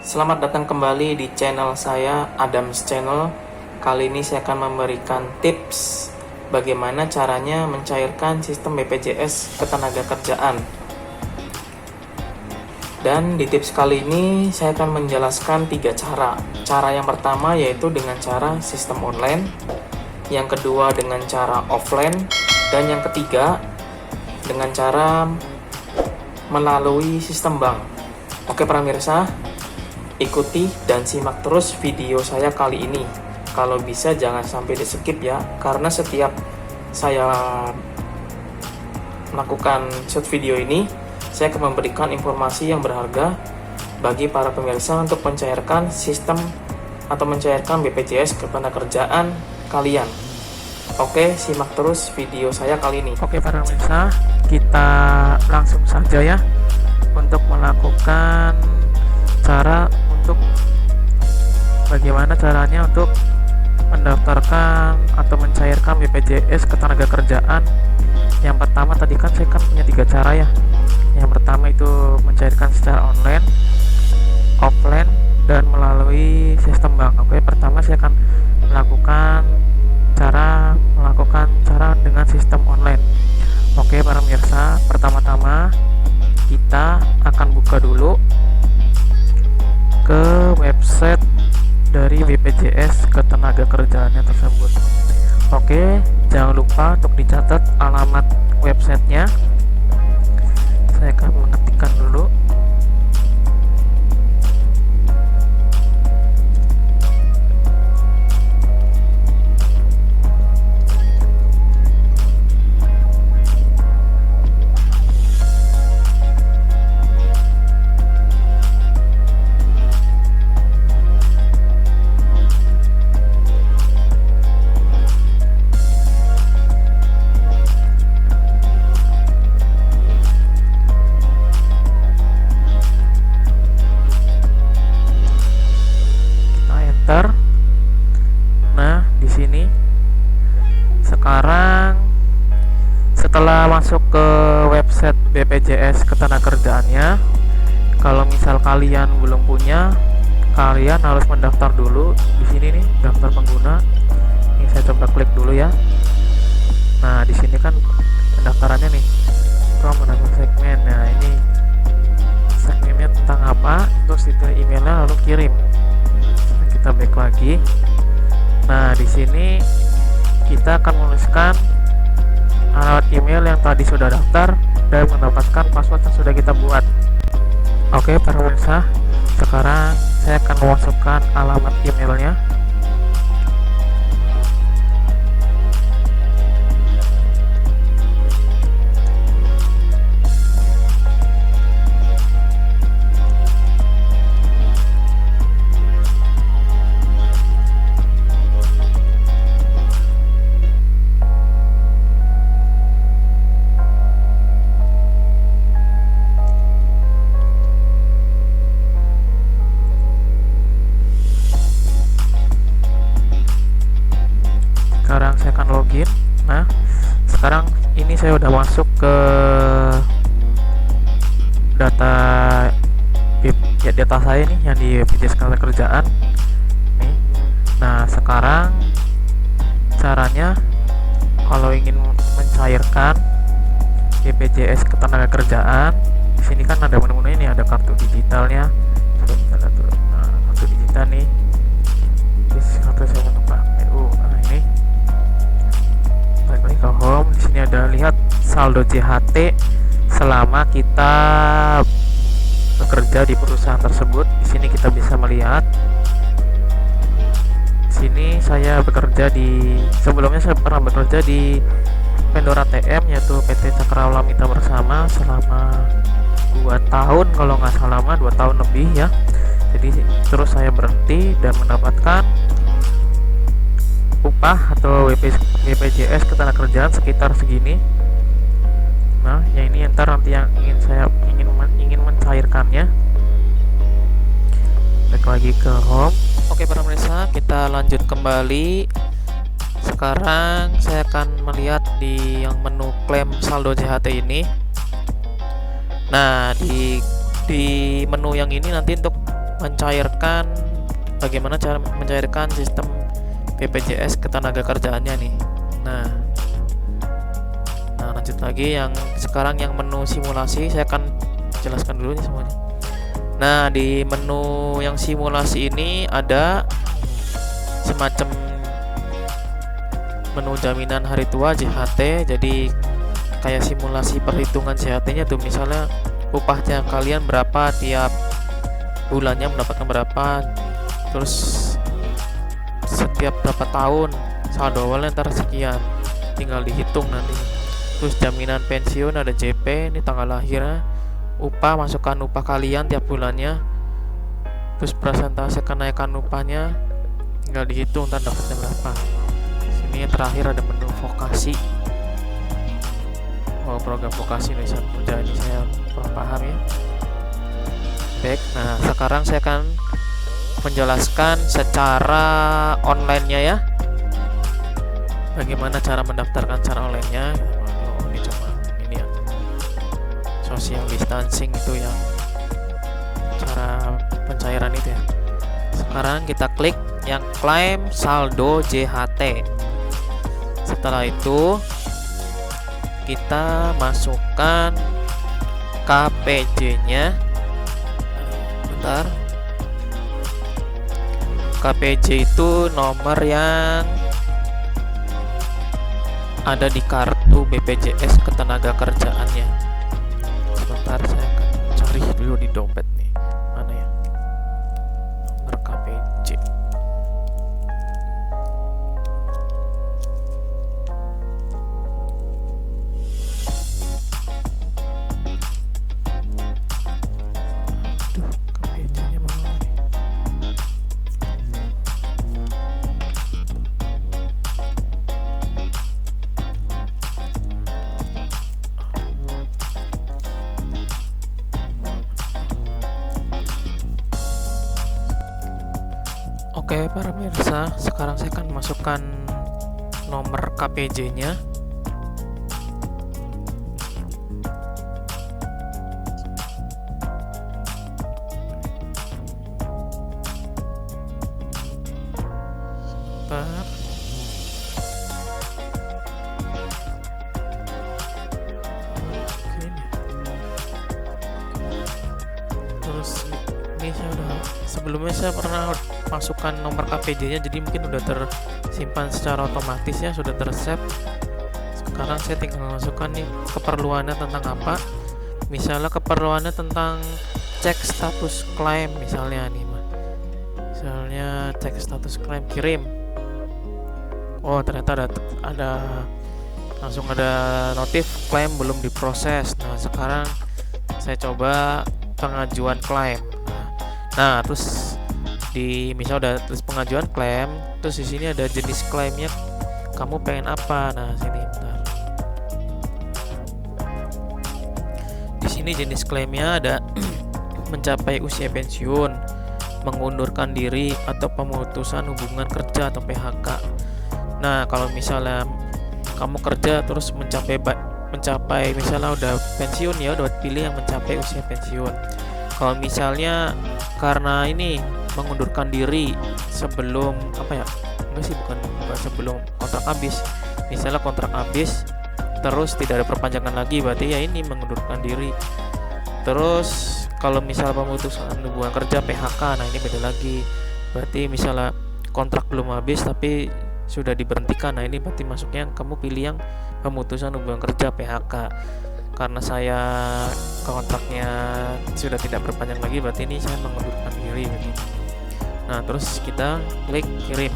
Selamat datang kembali di channel saya, Adams Channel. Kali ini saya akan memberikan tips bagaimana caranya mencairkan sistem BPJS Ketenagakerjaan. Dan di tips kali ini saya akan menjelaskan 3 cara. Cara yang pertama yaitu dengan cara sistem online, yang kedua dengan cara offline, dan yang ketiga dengan cara melalui sistem bank. Oke para pemirsa, ikuti dan simak terus video saya kali ini. Kalau bisa jangan sampai di skip ya, karena setiap saya melakukan shoot video ini, saya akan memberikan informasi yang berharga bagi para pemirsa untuk mencairkan sistem atau mencairkan BPJS Ketenagakerjaan kalian. Oke, simak terus video saya kali ini. Oke para pemirsa, kita langsung saja ya untuk melakukan cara untuk bagaimana caranya untuk mendaftarkan atau mencairkan BPJS Ketenagakerjaan. Yang pertama tadi kan saya kan punya 3 cara ya. Yang pertama itu mencairkan secara online, offline, dan melalui sistem bank. Oke, pertama saya akan melakukan cara dengan sistem online. Oke para pemirsa, pertama-tama kita akan buka dulu ke website dari BPJS Ketenagakerjaannya tersebut. Oke, jangan lupa untuk dicatat alamat websitenya. Saya akan mengetikkan dulu. Nah, di sini sekarang setelah masuk ke website BPJS Ketenagakerjaannya, kalau misal kalian belum punya, kalian harus mendaftar dulu di sini nih, daftar pengguna. Ini saya coba klik dulu ya. Nah, di sini kan pendaftarannya nih, from menambah segmen. Nah, ini segmennya tentang apa, terus itu emailnya lalu kirim. Kita back lagi. Nah, di sini kita akan menuliskan alamat email yang tadi sudah daftar dan mendapatkan password yang sudah kita buat. Oke, para pemirsa, sekarang saya akan memasukkan alamat emailnya. Sekarang saya akan login. Nah, sekarang ini saya udah masuk ke data saya nih yang di BPJS Ketenagakerjaan nih. Nah, sekarang caranya kalau ingin mencairkan BPJS Ketenagakerjaan, di sini kan ada menu-menu ini, ada kartu digitalnya. Coba kita lihat dulu. Nah, kartu digital nih. Terus kartu saya lupa. Nah, ini balik lagi ke home. Di sini ada lihat saldo JHT selama kita bekerja di perusahaan tersebut. Di sini kita bisa melihat. Di sini saya bekerja sebelumnya saya pernah bekerja di vendor ATM yaitu PT Cakrawala Mitra Bersama selama 2 tahun, kalau nggak salah 2 tahun lebih ya. Jadi terus saya berhenti dan mendapatkan upah atau BPJS Ketenagakerjaan sekitar segini. Nah, ya ini nanti yang ingin mencairkannya. Balik lagi ke home. Oke para pemirsa, kita lanjut kembali. Sekarang saya akan melihat di yang menu klaim saldo JHT ini. Nah, di menu yang ini nanti untuk bagaimana cara mencairkan sistem BPJS Ketenagakerjaannya nih. Nah, lanjut lagi yang sekarang yang menu simulasi, saya akan jelaskan dulu nih semuanya. Nah, di menu yang simulasi ini ada semacam menu jaminan hari tua JHT. Jadi kayak simulasi perhitungan JHT-nya tuh, misalnya upahnya kalian berapa, tiap bulannya mendapatkan berapa, terus setiap berapa tahun saldo awalnya ntar sekian, tinggal dihitung nanti. Terus jaminan pensiun ada JP, ini tanggal lahirnya, upah, masukkan upah kalian tiap bulannya, terus persentase kenaikan upahnya tinggal dihitung ntar dapatnya berapa. Sini yang terakhir ada menu vokasi. Program vokasi Indonesia Kerja, ini saya kurang paham ya. Baik, nah sekarang saya akan menjelaskan secara online-nya ya, bagaimana cara mendaftarkan secara online-nya. Ini cuma ini ya, social distancing itu yang cara pencairan itu ya. Sekarang kita klik yang klaim saldo JHT. Setelah itu kita masukkan KPJ-nya. Bentar. KPJ itu nomor yang ada di kartu BPJS Ketenagakerjaannya. Sebentar, saya akan cari dulu di dompet nih. Mana ya? Nomor KPJ. Oke, para pemirsa, sekarang saya akan masukkan nomor KPJ-nya. Sebentar. Terus ini saya udah, sebelumnya saya pernah masukkan nomor KPJ-nya, jadi mungkin udah tersimpan secara otomatis ya, sudah tersave. Sekarang saya tinggal masukkan nih keperluannya tentang apa. Misalnya keperluannya tentang cek status klaim misalnya nih, misalnya cek status klaim kirim. Oh, ternyata ada langsung ada notif klaim belum diproses. Nah, sekarang saya coba pengajuan klaim. Nah, terus di misal udah tulis pengajuan klaim, terus di sini ada jenis klaimnya, kamu pengen apa. Nah, sini bentar. Di sini jenis klaimnya ada mencapai usia pensiun, mengundurkan diri, atau pemutusan hubungan kerja atau PHK. Nah, kalau misalnya kamu kerja terus mencapai misalnya udah pensiun ya, udah pilih yang mencapai usia pensiun. Kalau misalnya karena ini mengundurkan diri sebelum bukan sebelum kontrak habis, misalnya kontrak habis terus tidak ada perpanjangan lagi, berarti ya ini mengundurkan diri. Terus kalau misalnya pemutusan hubungan kerja PHK, nah ini beda lagi, berarti misalnya kontrak belum habis tapi sudah diberhentikan, nah ini berarti masuknya kamu pilih yang pemutusan hubungan kerja PHK. Karena saya kontraknya sudah tidak berpanjang lagi, berarti ini saya mengundurkan diri berarti. Nah, terus kita klik kirim.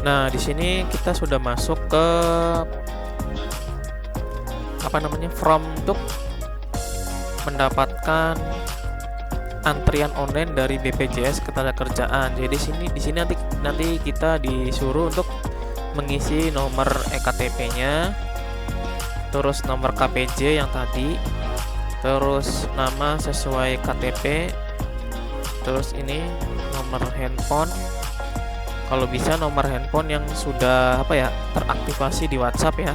Nah, di sini kita sudah masuk ke form untuk mendapatkan antrian online dari BPJS Ketenagakerjaan. Jadi di sini nanti kita disuruh untuk mengisi nomor EKTP-nya, terus nomor KPJ yang tadi, terus nama sesuai KTP, terus ini nomor handphone, kalau bisa nomor handphone yang sudah teraktivasi di WhatsApp ya.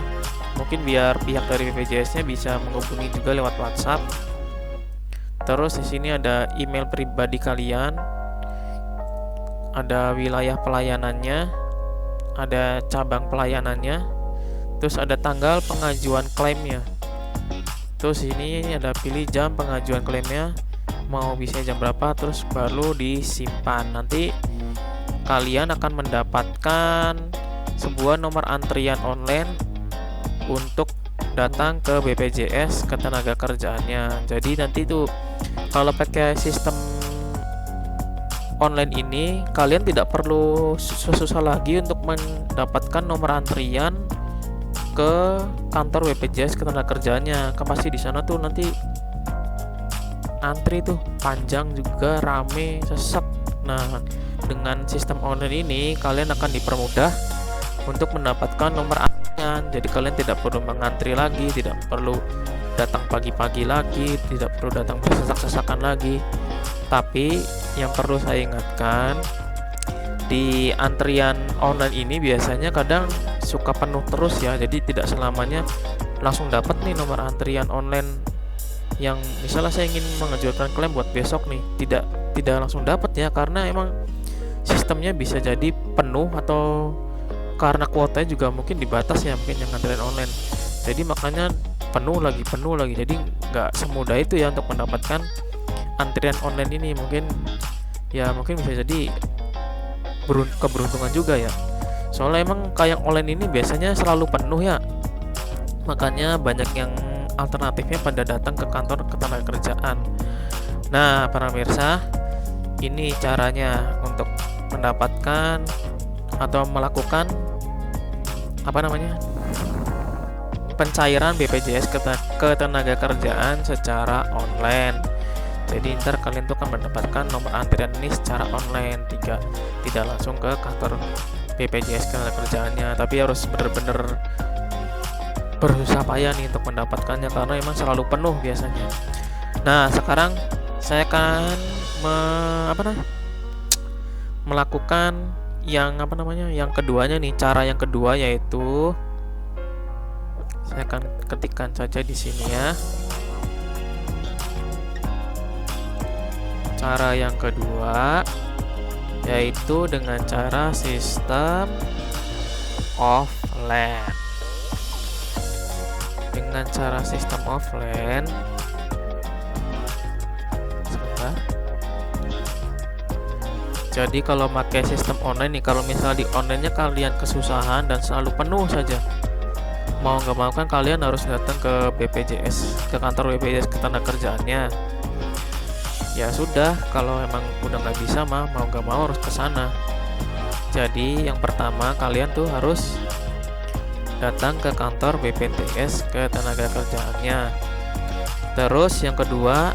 Mungkin biar pihak dari BPJS-nya bisa menghubungi juga lewat WhatsApp. Terus di sini ada email pribadi kalian, ada wilayah pelayanannya, ada cabang pelayanannya, terus ada tanggal pengajuan klaimnya. Terus ini ada pilih jam pengajuan klaimnya, mau bisa jam berapa, terus baru disimpan. Nanti kalian akan mendapatkan sebuah nomor antrian online untuk datang ke BPJS Ketenagakerjaannya. Jadi nanti tuh kalau pakai sistem online ini, kalian tidak perlu susah-susah lagi untuk mendapatkan nomor antrian ke kantor BPJS Ketenagakerjaannya. Kan pasti di sana tuh nanti antri tuh panjang juga, rame, sesek. Nah, dengan sistem online ini kalian akan dipermudah untuk mendapatkan nomor antrian. Jadi kalian tidak perlu mengantri lagi, tidak perlu datang pagi-pagi lagi, tidak perlu datang bersesak-sesakan lagi. Tapi yang perlu saya ingatkan, di antrian online ini biasanya kadang suka penuh terus ya. Jadi tidak selamanya langsung dapat nih nomor antrian online. Yang misalnya saya ingin mengajukan klaim buat besok nih, tidak langsung dapat ya, karena emang sistemnya bisa jadi penuh atau karena kuotanya juga mungkin dibatas ya, mungkin yang antrian online. Jadi makanya penuh lagi, jadi nggak semudah itu ya untuk mendapatkan antrian online ini. Mungkin bisa jadi keberuntungan juga ya, soalnya emang kayak online ini biasanya selalu penuh ya, makanya banyak yang alternatifnya pada datang ke kantor ketenagakerjaan. Nah, para pemirsa, ini caranya untuk mendapatkan atau melakukan pencairan BPJS Ketenagakerjaan secara online. Jadi ntar kalian tuh akan mendapatkan nomor antrian ini secara online, tidak langsung ke kantor BPJS Ketenagakerjaannya, tapi harus bener-bener bersusah payah nih untuk mendapatkannya karena emang selalu penuh biasanya. Nah, sekarang saya akan melakukan yang keduanya nih. Cara yang kedua yaitu saya akan ketikkan saja di sini ya. Cara yang kedua yaitu dengan cara sistem offline. Dengan cara sistem offline, jadi kalau pakai sistem online nih, kalau misalnya di online-nya kalian kesusahan dan selalu penuh saja, mau nggak mau kan kalian harus datang ke kantor BPJS Ketenagakerjaannya. Ya sudah, kalau emang udah nggak bisa mau nggak mau harus ke sana. Jadi yang pertama kalian tuh harus datang ke kantor BPJS Ketenagakerjaannya. Terus yang kedua,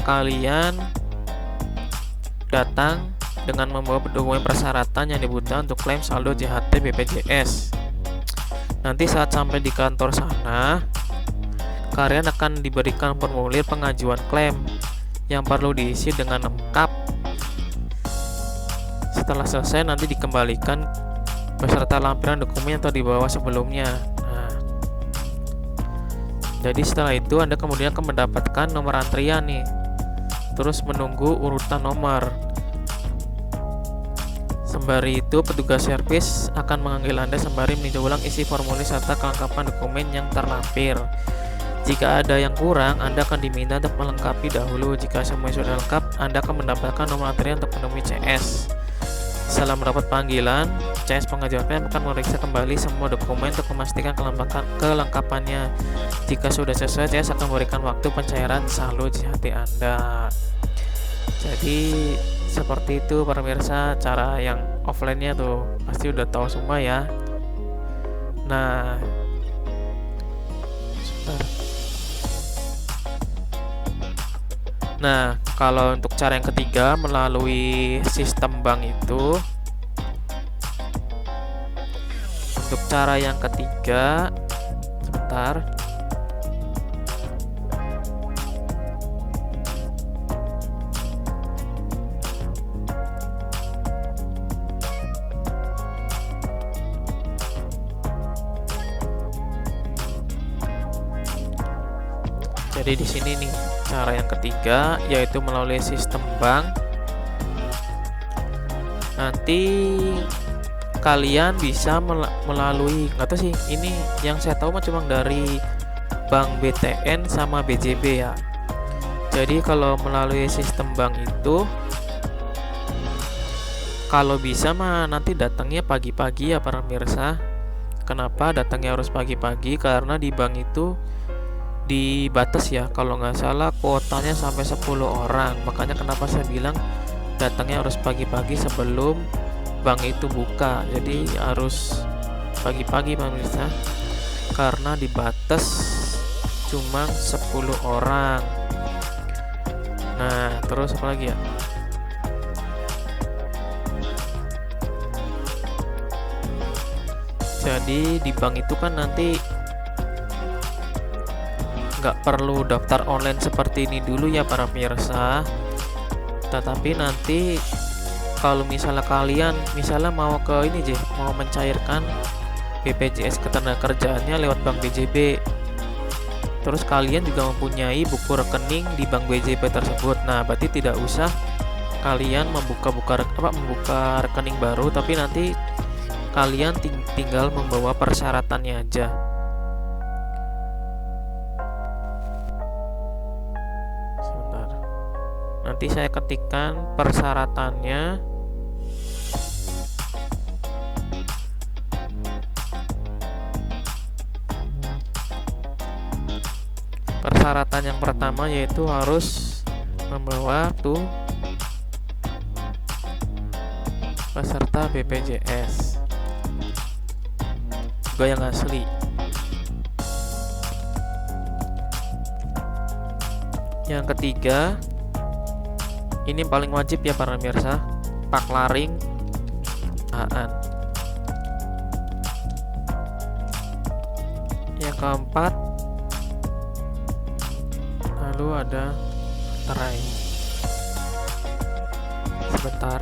kalian datang dengan membawa dokumen persyaratan yang dibutuhkan untuk klaim saldo JHT BPJS. Nanti saat sampai di kantor sana, kalian akan diberikan formulir pengajuan klaim yang perlu diisi dengan lengkap. Setelah selesai nanti dikembalikan beserta lampiran dokumen yang telah dibawa sebelumnya. Jadi setelah itu Anda kemudian akan mendapatkan nomor antrian nih. Terus menunggu urutan nomor. Sembari itu petugas servis akan memanggil Anda sembari meninjau ulang isi formulir serta kelengkapan dokumen yang terlampir. Jika ada yang kurang, Anda akan diminta untuk melengkapi dahulu. Jika semua sudah lengkap, Anda akan mendapatkan nomor antrian untuk menemui CS. Setelah mendapat panggilan, CS pengajuan klaim akan memeriksa kembali semua dokumen untuk memastikan kelengkapannya. Jika sudah sesuai, CS akan memberikan waktu pencairan saldo JHT Anda. Jadi seperti itu para pemirsa, cara yang offline-nya tuh pasti udah tahu semua ya. Nah, Kalau untuk cara yang ketiga melalui sistem bank itu, untuk cara yang ketiga, sebentar. Jadi di sini nih cara yang ketiga, yaitu melalui sistem bank. Nanti kalian bisa melalui, nggak tahu sih, ini yang saya tahu mah cuma dari Bank BTN sama BJB ya. Jadi kalau melalui sistem bank itu, kalau bisa mah nanti datangnya pagi-pagi ya para pemirsa. Kenapa datangnya harus pagi-pagi? Karena di bank itu dibatas ya, kalau nggak salah kuotanya sampai 10 orang. Makanya kenapa saya bilang datangnya harus pagi-pagi sebelum bank itu buka. Jadi harus pagi-pagi pemirsa, karena dibatas cuma 10 orang. Nah, terus apa lagi ya? Jadi di bank itu kan nanti nggak perlu daftar online seperti ini dulu ya para pemirsa. Tetapi nanti kalau misalnya kalian mau ke ini aja, mau mencairkan BPJS Ketenagakerjaannya lewat Bank BJB, terus kalian juga mempunyai buku rekening di Bank BJB tersebut, nah berarti tidak usah kalian membuka rekening baru, tapi nanti kalian tinggal membawa persyaratannya aja. Sebentar, nanti saya ketikkan persyaratannya. Persyaratan yang pertama yaitu harus membawa peserta BPJS juga yang asli. Yang ketiga, ini paling wajib ya para pemirsa, paklaring perusahaan. Yang keempat, lalu ada materai. Sebentar.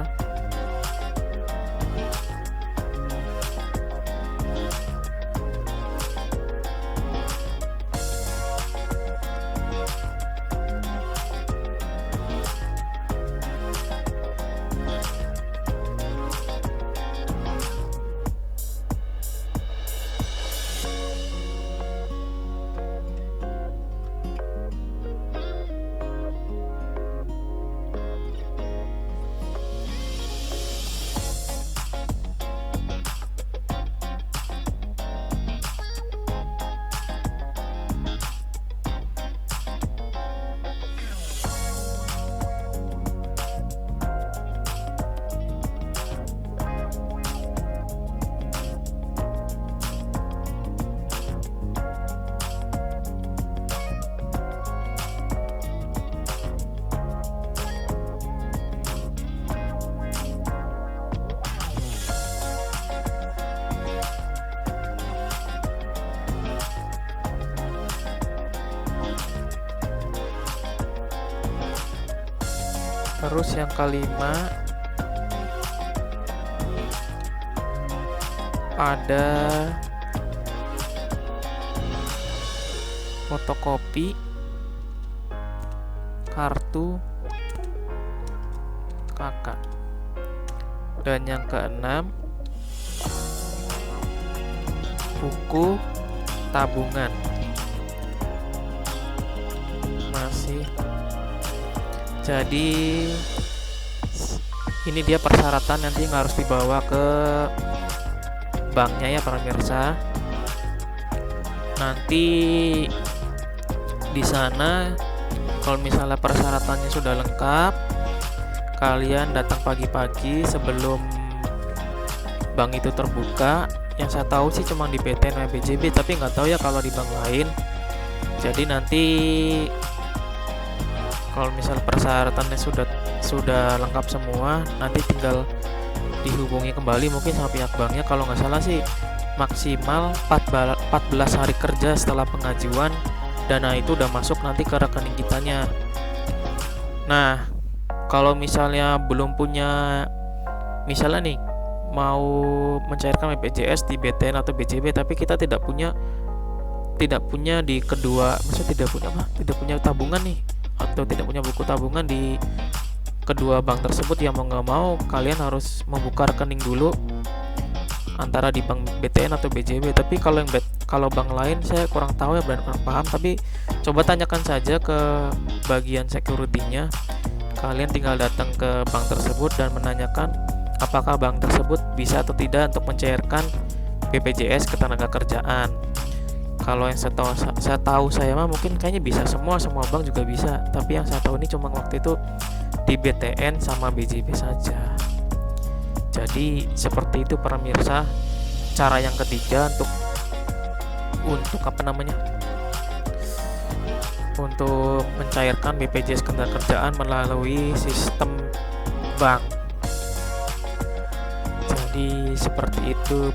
Terus yang kelima, ada fotokopi kartu kakak. Dan yang keenam, buku tabungan. Masih. Jadi ini dia persyaratan nanti yang harus dibawa ke banknya ya para pemirsa. Nanti di sana kalau misalnya persyaratannya sudah lengkap, kalian datang pagi-pagi sebelum bank itu terbuka. Yang saya tahu sih cuma di BTN dan BJB, tapi nggak tahu ya kalau di bank lain. Jadi nanti Kalau misal persyaratannya sudah lengkap semua, nanti tinggal dihubungi kembali mungkin sama pihak banknya. Kalau nggak salah sih maksimal 14 hari kerja setelah pengajuan, dana itu udah masuk nanti ke rekening kitanya. Nah, kalau misalnya belum punya, misalnya nih mau mencairkan BPJS di BTN atau BCB tapi kita tidak punya di kedua, maksudnya tidak punya tabungan nih, atau tidak punya buku tabungan di kedua bank tersebut, ya mau nggak mau kalian harus membuka rekening dulu antara di bank BTN atau BJB. Tapi kalau bank lain saya kurang tahu ya, kurang paham, tapi coba tanyakan saja ke bagian security-nya. Kalian tinggal datang ke bank tersebut dan menanyakan apakah bank tersebut bisa atau tidak untuk mencairkan BPJS Ketenagakerjaan. Kalau yang saya tahu mah mungkin kayaknya bisa, semua bank juga bisa, tapi yang saya tahu ini cuma waktu itu di BTN sama BJB saja. Jadi seperti itu para pemirsa, cara yang ketiga untuk untuk mencairkan BPJS Ketenagakerjaan melalui sistem bank. Jadi seperti itu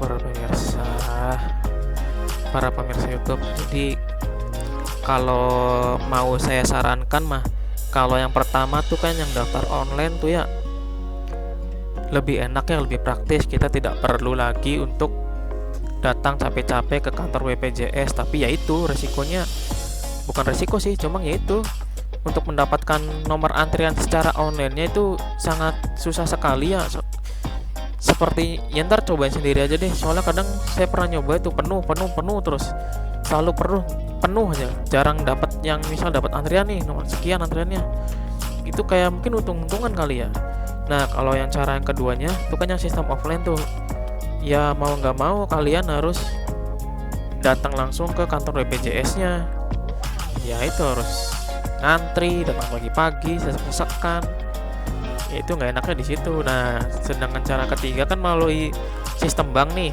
para pemirsa YouTube. Jadi kalau mau saya sarankan mah, kalau yang pertama tuh kan yang daftar online tuh ya lebih enak ya, lebih praktis. Kita tidak perlu lagi untuk datang capek-capek ke kantor BPJS. Tapi ya itu resikonya, bukan resiko sih, cuma ya itu untuk mendapatkan nomor antrian secara online-nya itu sangat susah sekali ya. Seperti ya, ntar cobain sendiri aja deh, soalnya kadang saya pernah nyoba itu penuh terus, selalu penuh aja, jarang dapat yang misal dapat antrian nih nomor sekian antriannya, itu kayak mungkin untung-untungan kali ya. Nah kalau yang cara yang keduanya itu kan yang sistem offline tuh, ya mau nggak mau kalian harus datang langsung ke kantor BPJS-nya. Ya itu harus ngantri, datang pagi-pagi, sesek-sekan. Ya, itu nggak enaknya di situ. Nah, sedangkan cara ketiga kan melalui sistem bank nih.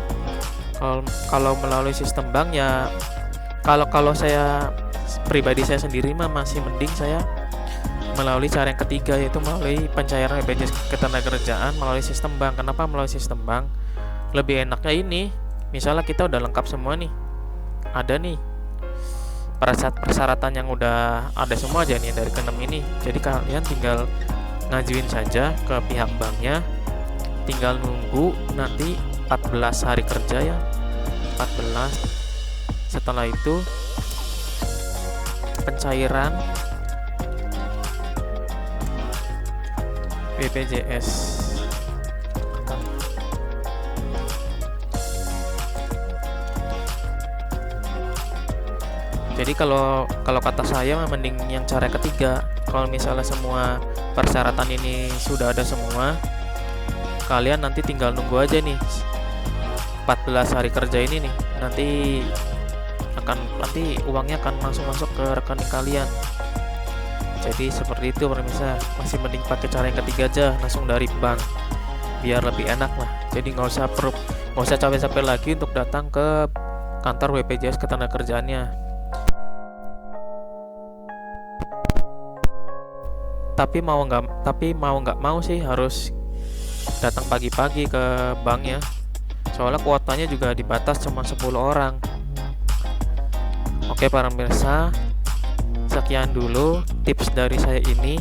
Kalau melalui sistem bank ya, kalau saya pribadi saya sendiri mah masih mending saya melalui cara yang ketiga, yaitu melalui pencairan BPJS Ketenagakerjaan melalui sistem bank. Kenapa melalui sistem bank? Lebih enaknya ini, misalnya kita udah lengkap semua nih, ada nih persyaratan yang udah ada semua aja nih dari ke-6 ini. Jadi kalian tinggal ngajuin saja ke pihak banknya, tinggal nunggu nanti 14 hari kerja ya, 14. Setelah itu pencairan BPJS. Jadi kalau kata saya mending yang cara ketiga. Kalau misalnya semua persyaratan ini sudah ada semua, kalian nanti tinggal nunggu aja nih 14 hari kerja ini nih, nanti uangnya akan langsung masuk ke rekening kalian. Jadi seperti itu pemirsa, masih mending pakai cara yang ketiga aja, langsung dari bank, biar lebih enak lah. Jadi nggak usah capek-capek lagi untuk datang ke kantor BPJS Ketenagakerjaannya. Tapi mau nggak mau sih harus datang pagi-pagi ke banknya, soalnya kuotanya juga dibatas cuma 10 orang. Oke para pemirsa, sekian dulu tips dari saya ini.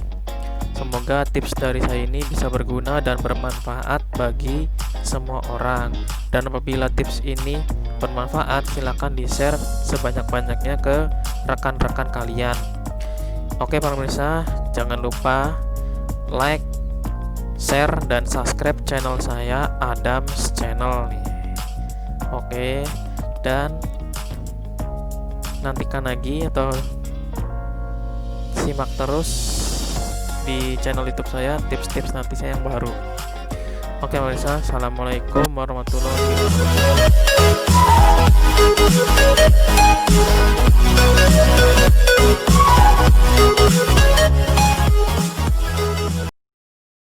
Semoga tips dari saya ini bisa berguna dan bermanfaat bagi semua orang. Dan apabila tips ini bermanfaat, silakan di-share sebanyak-banyaknya ke rekan-rekan kalian. Oke para pemirsa, jangan lupa like, share, dan subscribe channel saya, Adams Channel nih. Oke, dan nantikan lagi atau simak terus di channel YouTube saya tips-tips nanti saya yang baru. Oke pemirsa, assalamualaikum warahmatullahi wabarakatuh.